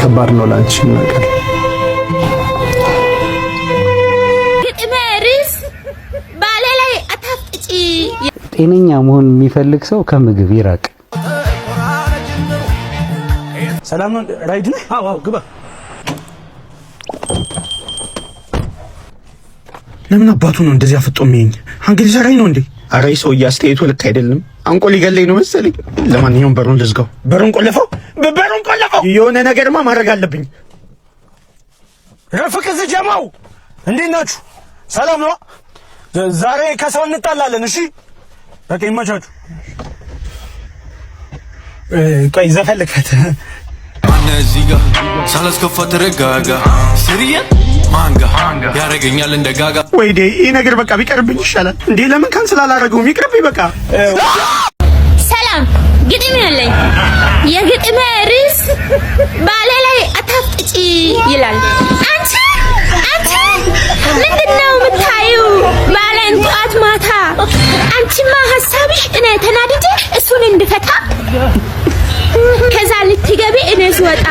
ከባድ ነው ላንቺ ነገር። ግጥመርስ ባለ ላይ አታፍጪ። ጤነኛ መሆን የሚፈልግ ሰው ከምግብ ይራቅ። ሰላም ነው ራይድ ነህ? አዎ ግባ። ለምን አባቱ ነው እንደዚህ አፍጦ የሚይኝ? እንግዲህ ሰራይ ነው እንዴ? ኧረ ሰውዬ አስተያየቱ ልክ አይደለም። አንቆ ሊገለኝ ነው መሰለኝ። ለማንኛውም በሩን ልዝጋው። በሩን ቆልፈው፣ በሩን ቆልፈው። የሆነ ነገርማ ማድረግ አለብኝ። ረፍቅስ ጀማው እንዴት ናችሁ? ሰላም ነው? ዛሬ ከሰው እንጣላለን። እሺ በቃ ይመቻችሁ። ቆይ ዘፈልከት እዚህ ጋር ሳላስከፋ ተረጋጋ። ሲሪያ ማንጋ ያረገኛል እንደ ጋጋ። ወይዴ ይሄ ነገር በቃ ቢቀርብኝ ይሻላል እንዴ። ለምን ካንስል አላደረገውም? ይቅርብኝ በቃ። ሰላም ግጥም ያለኝ የግጥም ርዕስ ባለ ላይ አታፍጪ ይላል። አንቺ ምንድነው የምታዩ ባለን ጠዋት ማታ? አንቺማ ሐሳብሽ እኔ ተናድጄ እሱን እንድፈታ ከዛ ልትገቢ እኔ ስወጣ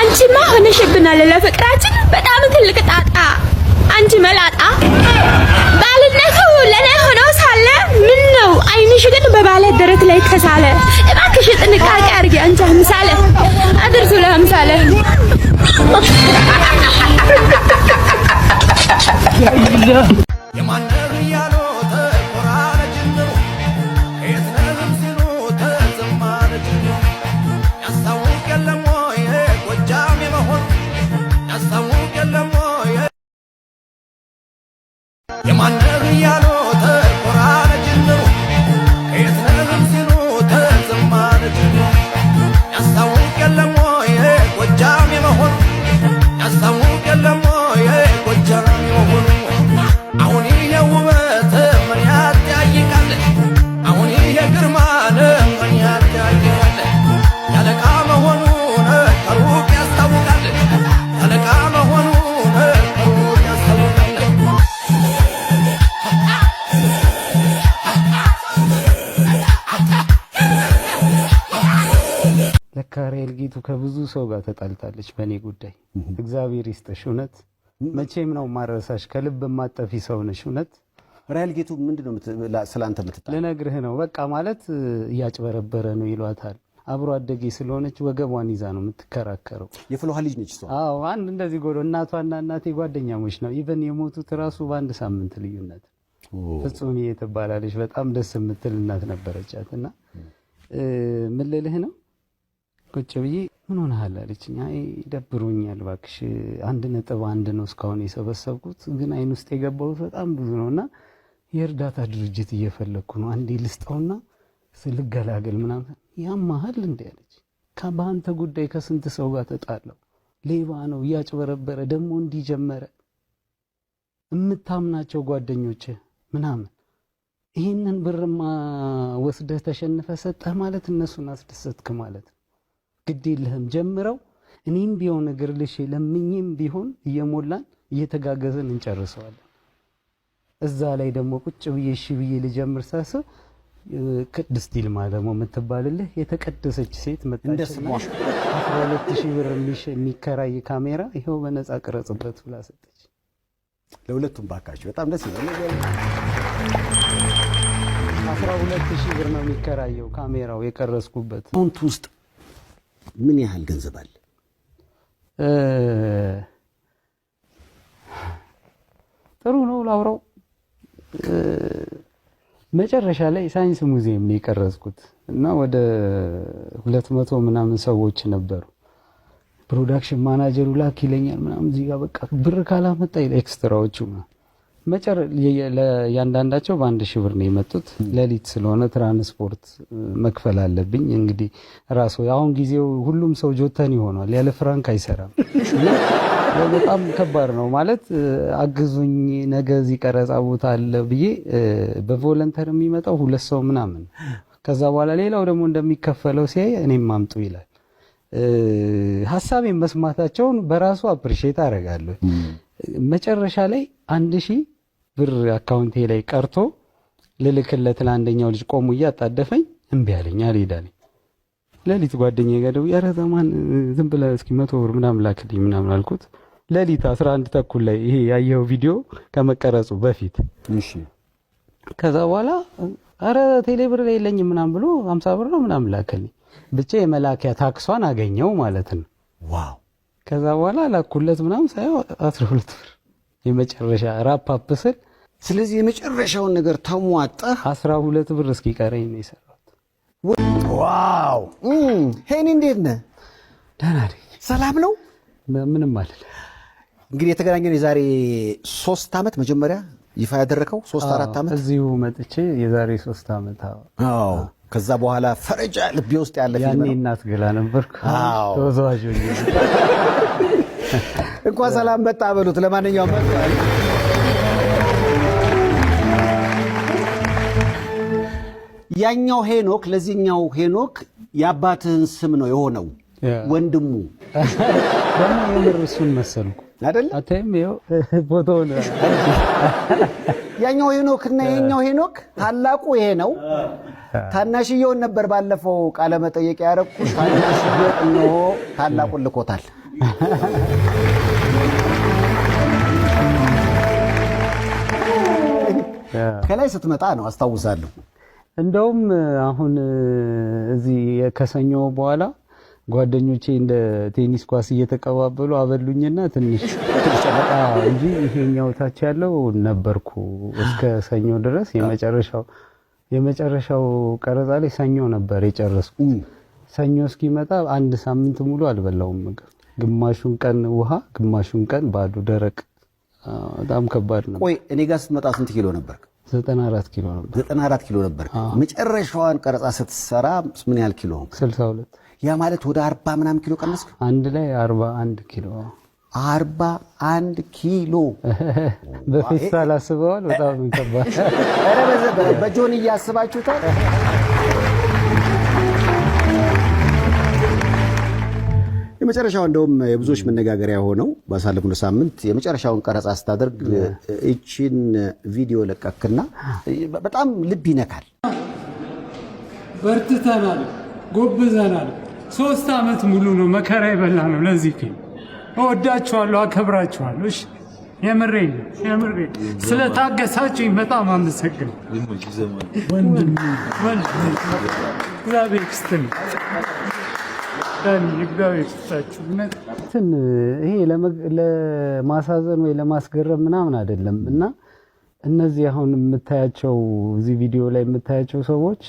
አንቺማ ሆነሽብናል ለፍቅራችን በጣም ትልቅ ጣጣ። አንቺ መላጣ ባልነቱ ለኔ ሆኖ ሳለ ምን ነው አይንሽ ግን በባለ ደረት ላይ ከሳለ። እባክሽ ጥንቃቄ አድርጊ አንቺ አምሳለ አድርሱ ለአምሳለ። ለካሬል ጌቱ ከብዙ ሰው ጋር ተጣልታለች በኔ ጉዳይ። እግዚአብሔር ይስጥሽ። እውነት መቼም ነው ማረሳሽ። ከልብ ማጠፊ ሰው ነሽ። እውነት ራይል ጌቱ ምንድነው ስላንተ የምትጣለው? ልነግርህ ነው በቃ ማለት እያጭበረበረ ነው ይሏታል። አብሮ አደጌ ስለሆነች ወገቧን ይዛ ነው የምትከራከረው። የፍሎሃ ልጅ ነች እሷ። አዎ አንድ እንደዚህ ጎሎ እናቷና እናቴ ጓደኛሞች ነው። ኢቭን የሞቱት ራሱ በአንድ ሳምንት ልዩነት። ፍጹም እየተባላለች በጣም ደስ የምትል እናት ነበረቻትና ምን ልልህ ነው ቁጭ ብዬ ምን ሆነሃል አለችኝ። አይ ደብሮኛል እባክሽ 1.1 ነው እስካሁን የሰበሰብኩት፣ ግን አይን ውስጥ የገባው በጣም ብዙ ነውና የእርዳታ ድርጅት እየፈለኩ ነው። አንዴ ልስጠውና ስልገላገል ምናምን። ያማሃል እንዴ አለች። ከባንተ ጉዳይ ከስንት ሰው ጋር ተጣለው። ሌባ ነው እያጭበረበረ ደግሞ እንዲጀመረ እምታምናቸው ጓደኞች ምናምን ይሄንን ብርማ ወስደህ ተሸንፈ ሰጠህ ማለት እነሱን አስደሰትክ ማለት ነው። ግድ የለህም ጀምረው። እኔም ቢሆን እግር ልሽ ለምኝም ቢሆን እየሞላን እየተጋገዘን እንጨርሰዋለን። እዛ ላይ ደግሞ ቁጭ ብዬ እሺ ብዬ ልጀምር ሳስብ ቅድስት ይልማ ደግሞ የምትባልልህ የተቀደሰች ሴት መጣችና 12000 ብር የሚከራይ ካሜራ ይሄው በነፃ ቅረጽበት ብላ ሰጠች። ለሁለቱም ባካችሁ በጣም ደስ ይላል። 12000 ብር ነው የሚከራየው ካሜራው የቀረጽኩበት። አካውንት ውስጥ ምን ያህል ገንዘብ አለ? ጥሩ ነው ላውራው። መጨረሻ ላይ ሳይንስ ሙዚየም ነው የቀረጽኩት እና ወደ 200 ምናምን ሰዎች ነበሩ። ፕሮዳክሽን ማናጀሩ ላክ ይለኛል ምናምን እዚህ ጋር በቃ ብር ካላመጣ ኤክስትራዎቹ ለያንዳንዳቸው በ1000 ብር ነው የመጡት። ሌሊት ስለሆነ ትራንስፖርት መክፈል አለብኝ። እንግዲህ ራሱ አሁን ጊዜው ሁሉም ሰው ጆተን ይሆናል፣ ያለ ፍራንክ አይሰራም። በጣም ከባድ ነው ማለት አግዙኝ ነገ እዚህ ቀረጻ ቦታ አለ ብዬ በቮለንተር የሚመጣው 2 ሰው ምናምን። ከዛ በኋላ ሌላው ደግሞ እንደሚከፈለው ሲያይ እኔም ማምጡ ይላል። ሐሳቤን መስማታቸውን በራሱ አፕሪሺየት አደርጋለሁ። መጨረሻ ላይ 1000 ብር አካውንቴ ላይ ቀርቶ ልልክለት ለአንደኛው ልጅ ቆሙ እያጣደፈኝ እምቢ አለኝ አልሄዳለኝ። ሌሊት ጓደኛዬ ጋር ደውዬ ኧረ ዘማን ዝም ብለህ እስኪ 100 ብር ምናምን ላክልኝ ምናምን አልኩት። ሌሊት 11 ተኩል ላይ ይሄ ያየው ቪዲዮ ከመቀረጹ በፊት እሺ። ከዛ በኋላ ኧረ ቴሌብር ላይ የለኝም ምናምን ብሎ 50 ብር ነው ምናምን ላክልኝ። ብቻ የመላኪያ ታክሷን አገኘው ማለት ነው። ዋው። ከዛ በኋላ ላኩለት ምናምን ሳይው 12 ብር የመጨረሻ ራፕ አፕ ስል ስለዚህ የመጨረሻውን ነገር ተሟጣህ 12 ብር እስኪቀረኝ ነው የሰራሁት። ዋው። ሄኒ እንዴት ነህ? ደህና ነኝ። ሰላም ነው? ምንም አይደል። እንግዲህ የተገናኘን የዛሬ 3 ዓመት መጀመሪያ ይፋ ያደረከው 3-4 ዓመት እዚሁ መጥቼ የዛሬ 3 ዓመት። አዎ። ከዛ በኋላ ፈረጃ ልቤ ውስጥ ያለ ፊልም ነው። ያኔ እናት ገላ ነበርኩ። አዎ። ተወዛዋዥ እንኳን ሰላም መጣ በሉት። ለማንኛውም ያኛው ሄኖክ ለዚህኛው ሄኖክ የአባትህን ስም ነው የሆነው ወንድሙ ደግሞ የምር እሱን መሰልኩ አይደል? አታይም? ይኸው ፎቶውን ያኛው ሄኖክ እና የኛው ሄኖክ ታላቁ ይሄ ነው። ታናሽየውን ነበር ባለፈው ቃለ መጠየቅ ያደረኩት። ታናሽየው ነው ታላቁን ልኮታል። ከላይ ስትመጣ ነው አስታውሳለሁ። እንደውም አሁን እዚህ ከሰኞ በኋላ ጓደኞቼ እንደ ቴኒስ ኳስ እየተቀባበሉ አበሉኝና ትንሽ እንጂ ይሄኛው ታች ያለው ነበርኩ እስከ ሰኞ ድረስ። የመጨረሻው ቀረጻ ላይ ሰኞ ነበር የጨረስኩት። ሰኞ እስኪመጣ 1 ሳምንት ሙሉ አልበላውም ምግብ። ግማሹን ቀን ውሃ፣ ግማሹን ቀን ባዶ ደረቅ። በጣም ከባድ ነው። ቆይ እኔ ጋር ስትመጣ ስንት ኪሎ ነበር? 94 ኪሎ ነበር። 94 ኪሎ ነበር። መጨረሻዋን ቀረጻ ስትሰራ ምን ያህል ኪሎ? 62። ያ ማለት ወደ 40 ምናምን ኪሎ ቀነስክ? አንድ ላይ 41 ኪሎ። 41 ኪሎ በፌስታል አስበዋል። በጣም ከባድ። ኧረ በጆን እያስባችሁታል። የመጨረሻው እንደውም የብዙዎች መነጋገሪያ ሆነው ባሳለፍነው ሳምንት የመጨረሻውን ቀረጻ ስታደርግ እቺን ቪዲዮ ለቀክና በጣም ልብ ይነካል። በርትተናል፣ ጎብዘናል። 3 ዓመት ሙሉ ነው መከራ የበላ ነው። ለዚህ ፊልም እወዳችኋለሁ፣ አከብራችኋለሁ። እሺ የምሬን ስለታገሳችሁኝ በጣም አመሰግናለሁ። ወንድም እግዚአብሔር ይስጥልኝ። ይሄ ለማሳዘን ወይ ለማስገረም ምናምን አይደለም። እና እነዚህ አሁን የምታያቸው እዚህ ቪዲዮ ላይ የምታያቸው ሰዎች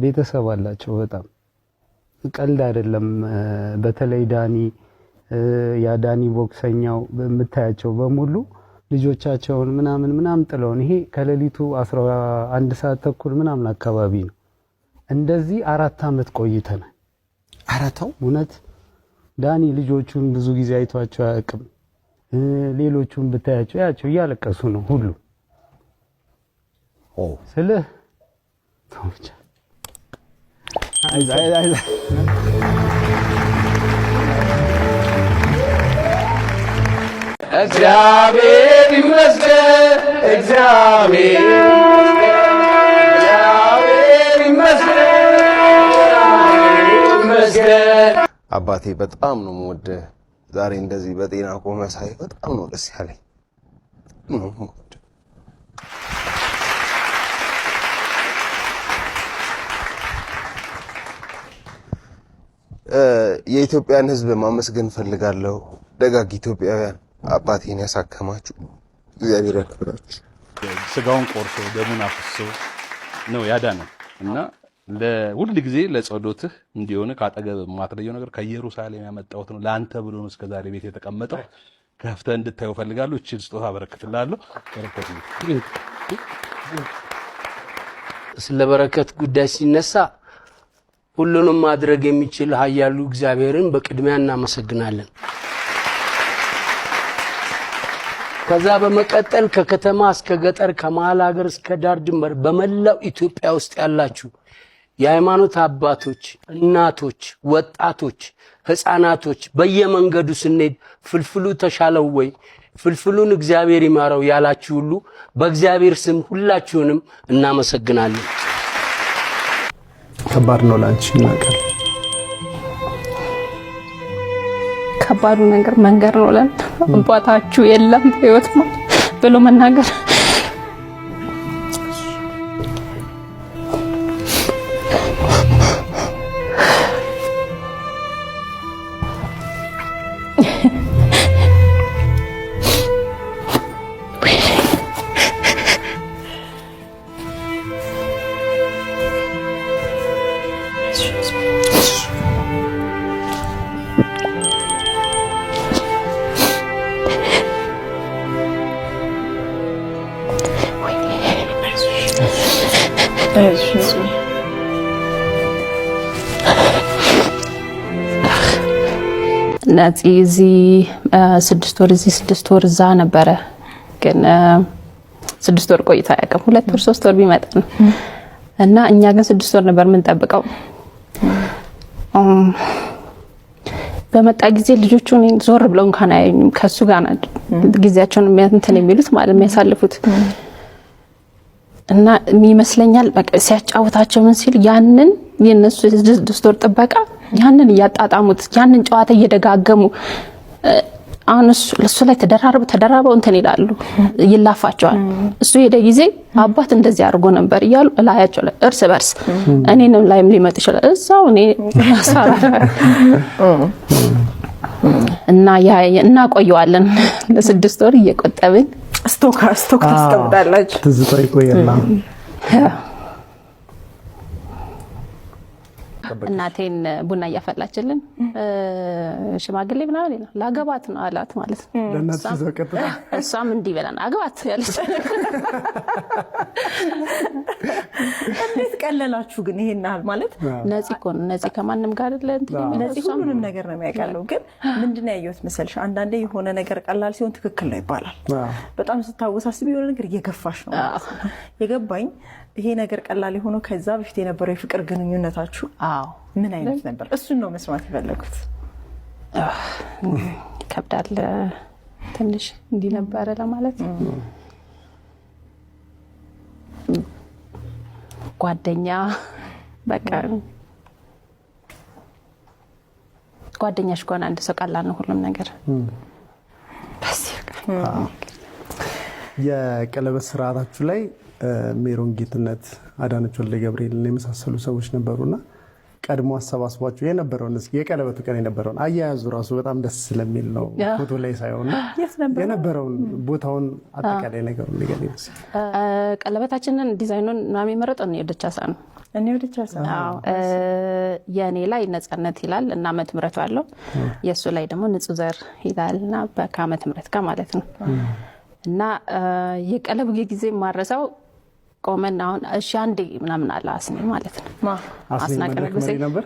ቤተሰብ አላቸው። በጣም ቀልድ አይደለም። በተለይ ዳኒ ዳኒ ቦክሰኛው የምታያቸው በሙሉ ልጆቻቸውን ምናምን ጥለውን ይሄ ከሌሊቱ 11 ሰዓት ተኩል ምናምን አካባቢ ነው። እንደዚህ 4 ዓመት ቆይተናል። አራታው እውነት ዳኒ ልጆቹን ብዙ ጊዜ አይቷቸው አያውቅም። ሌሎቹን ብታያቸው ያቸው እያለቀሱ ነው ሁሉ። ስለህ ተውቻ እግዚአብሔር ይመስገን፣ እግዚአብሔር ይመስገን። አባቴ በጣም ነው የምወደህ። ዛሬ እንደዚህ በጤና ቆመ ሳይ በጣም ነው ደስ ያለኝ። የኢትዮጵያን ሕዝብ ማመስገን ፈልጋለሁ። ደጋግ ኢትዮጵያውያን አባቴን ያሳከማችሁ እግዚአብሔር ያክብራችሁ። ስጋውን ቆርሶ ደሙን አፍሶ ነው ያዳነው እና ለሁሉ ጊዜ ለጸሎትህ እንዲሆነ ካጠገብ ማትለየው ነገር ከኢየሩሳሌም ያመጣሁት ነው ለአንተ ብሎ ነው እስከዛሬ ቤት የተቀመጠው። ከፍተህ እንድታየው ፈልጋለሁ። እቺ ስጦታ አበረክትልሃለሁ። በረከት ስለ በረከት ጉዳይ ሲነሳ ሁሉንም ማድረግ የሚችል ኃያሉ እግዚአብሔርን በቅድሚያ እናመሰግናለን። ከዛ በመቀጠል ከከተማ እስከ ገጠር ከመሃል ሀገር እስከ ዳር ድንበር በመላው ኢትዮጵያ ውስጥ ያላችሁ የሃይማኖት አባቶች፣ እናቶች፣ ወጣቶች፣ ህፃናቶች በየመንገዱ ስንሄድ ፍልፍሉ ተሻለው ወይ ፍልፍሉን እግዚአብሔር ይማረው ያላችሁ ሁሉ በእግዚአብሔር ስም ሁላችሁንም እናመሰግናለን። ከባድ ነው ላንቺ እናቀር ከባዱ ነገር መንገር ነው ለን አባታችሁ የለም ህይወት ብሎ መናገር ነፂ እዚህ 6 ወር እዚህ 6 ወር እዛ ነበረ ግን 6 ወር ቆይታ ያቀም 2 ወር 3 ወር ቢመጣ ነው እና እኛ ግን 6 ወር ነበር ምን ጠብቀው በመጣ ጊዜ ልጆቹን ዞር ብለው እንኳን አያዩኝም ከሱ ጋር ጊዜያቸውን እንትን የሚሉት ማለት የሚያሳልፉት እና የሚመስለኛል በቃ ሲያጫውታቸው ምን ሲል ያንን የነሱ 6 ወር ጥበቃ ያንን ያጣጣሙት ያንን ጨዋታ እየደጋገሙ አሁን እሱ ላይ ተደራርበው እንትን ይላሉ ይላፋቸዋል እሱ ሄደ ጊዜ አባት እንደዚህ አድርጎ ነበር ይያሉ ላያቸው እርስ በርስ እኔንም ላይም ሊመጥ ይችላል እዛው እኔ ማሳራ እና እና ቆየዋለን ለ6 ወር እየቆጠብን ስቶክ ታስቀምጣላችሁ ትዝታ ይቆየና እናቴን ቡና እያፈላችልን ሽማግሌ ምናምን ነው ላገባት ነው አላት ማለት ነው ለነሱ ዘቀጥታ እሷም እንዲህ በላን አገባት ያለች እንዴት ቀለላችሁ ግን ይሄናል ማለት ነፂ እኮ ነፂ ከማንም ጋር አይደለ ነፂ ሁሉንም ነገር ነው የሚያቀለው ግን ምንድነው ያየሁት መሰልሽ አንዳንዴ የሆነ ነገር ቀላል ሲሆን ትክክል ነው ይባላል በጣም ስታወሳስብ የሆነ ነገር እየገፋሽ ነው የገባኝ ይሄ ነገር ቀላል ሆኖ ከዛ በፊት የነበረው የፍቅር ግንኙነታችሁ ምን አይነት ነበር እሱን ነው መስማት ይፈልኩት ከብዳል ትንሽ እንዲ ነበር ለማለት ጓደኛ በቃ ጓደኛሽ ቆና አንድ ሰው ቀላል ነው ሁሉም ነገር የቀለበት ስርዓታችሁ ላይ ሜሮን ጌትነት አዳነች ወልደ ገብርኤል የመሳሰሉ ሰዎች ነበሩና ቀድሞ አሰባስቧችሁ የነበረውን የቀለበቱ ቀን የነበረውን አያያዙ ራሱ በጣም ደስ ስለሚል ነው ፎቶ ላይ ሳይሆንና የነበረውን ቦታውን አጠቃላይ ነገሩን ንገሪኝ ቀለበታችንን ዲዛይኑን ነው የሚመረጠው ነው ደቻሳ ነው እኔው ደቻሳ የኔ ላይ ነጻነት ይላል እና ዓመት ምረቱ አለው የሱ ላይ ደግሞ ንጹህ ዘር ይላልና በካመት ምረት ጋር ማለት ነው እና የቀለብ ጊዜ ማረሳው ቆመን አሁን እሺ አንዴ ምናምን አለ አስኔ ማለት ነው አስናቀነ ግዜ ነበር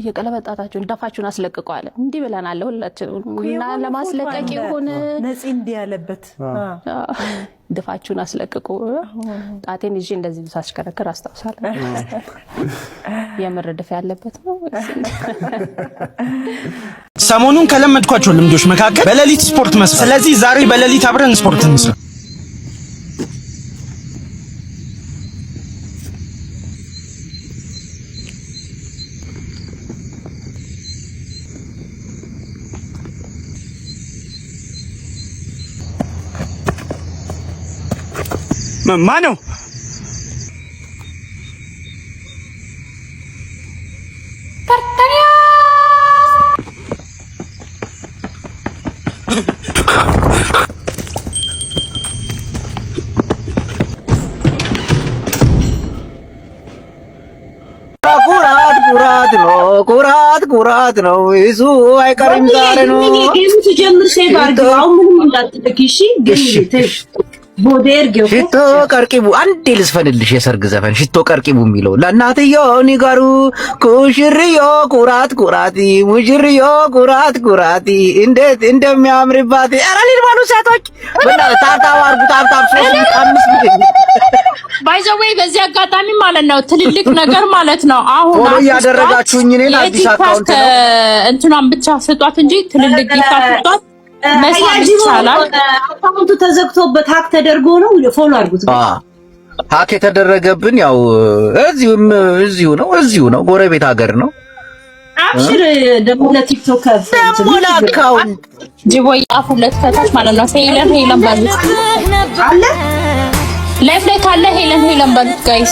የቀለበጣታችሁን ደፋችሁን አስለቅቀዋል እንዲ ብለናል ሁላችንም እና ለማስለቀቅ ይሁን ነፂ እንዲ ያለበት ደፋችሁን አስለቅቁ ጣቴን ይዤ እንደዚህ ሳሽከረከር አስተውሳለሁ የምርድፍ ያለበት ነው ሰሞኑን ከለመድኳቸው ልምዶች መካከል በሌሊት ስፖርት መስራት ስለዚህ ዛሬ በሌሊት አብረን ስፖርት እንስራ ማነው ኩራት ነው እሱ አይቀርም ዛሬ ነው ጌሙ ሲጀምር ሴት አርገው አሁን ምንም እንዳትጠቂሽ ግን ሽቶ ቀርቂቡ አንዴ ልስፈንልሽ የሰርግ ዘፈን ሽቶ ቀርቂቡ የሚለው ለእናትየው ንገሩ ኩሽርዮ ኩራት ሙሽርዮ ኩራት እንዴት እንደሚያምርባት ኧረ ሊባሉ ሴቶች ታብታብ አርጉ ታብታብ 3-5 ባይዘዌይ በዚህ አጋጣሚ ማለት ነው ትልልቅ ነገር ማለት ነው አሁን ያደረጋችሁኝ እኔን አዲስ አካውንት ነው እንትናን ብቻ ስጧት እንጂ ትልልቅ ይፋቷት መሳጅ ይቻላል አካውንቱ ተዘግቶበት ሀክ ተደርጎ ነው ፎሎ አድርጉት ሀክ የተደረገብን ያው እዚሁ ነው ጎረቤት ሀገር ነው አብሽር ደግሞ ለቲክቶክ ደግሞ ለአካውንት ጅቦ ያፉለት ከታች ማለት ነው። ሄለን ባሉት አለ ላይፍ ላይ ካለ ሄለን ባሉት ጋይስ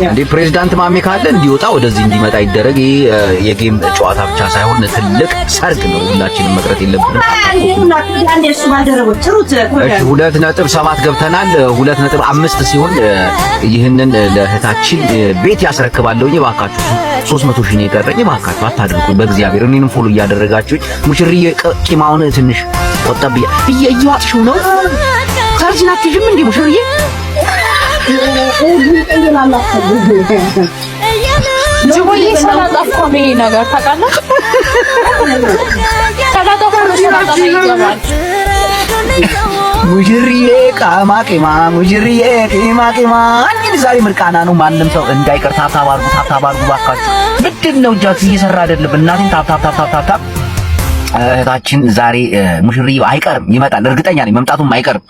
እንዴ ፕሬዝዳንት ማሜ ካለ እንዲወጣ ወደዚህ እንዲመጣ ይደረግ። ይሄ የጌም ጨዋታ ብቻ ሳይሆን ትልቅ ሰርግ ነው። ሁላችንም መቅረት የለብንም። እሺ 2.7 ገብተናል። 2.5 ሲሆን ይህንን ለእህታችን ቤት ያስረክባለሁ። እባካችሁ 300 ሺህ ነው የቀረኝ። እባካችሁ አታድርጉ በእግዚአብሔር። እኔንም ፎሎ እያደረጋችሁ ሙሽሪዬ ቂማውን ትንሽ ቆጠብ እየዋጥሽው ነው። ታርጅናችሁ ምን እንዴ ሙሽሪዬ ጅቦዬ ሰላጣ እኮ ነው ይሄ ነገር ታውቃለህ? ሰላጣ እኮ ነው ሰላጣ ይገባል። ሙሽሪዬ ቂማ ሙሽሪዬ ቂማ አንቺ ዛሬ ምርቃና ነው። ማንም ሰው እንዳይቀር ታብታብ አድርጉ ባካችሁ። ምንድን ነው እጃችሁ እየሰራ አይደለም? እናቴን ታብታብ እህታችን ዛሬ ሙሽሪዬ አይቀርም፣ ይመጣል። እርግጠኛ ነኝ መምጣቱም አይቀርም።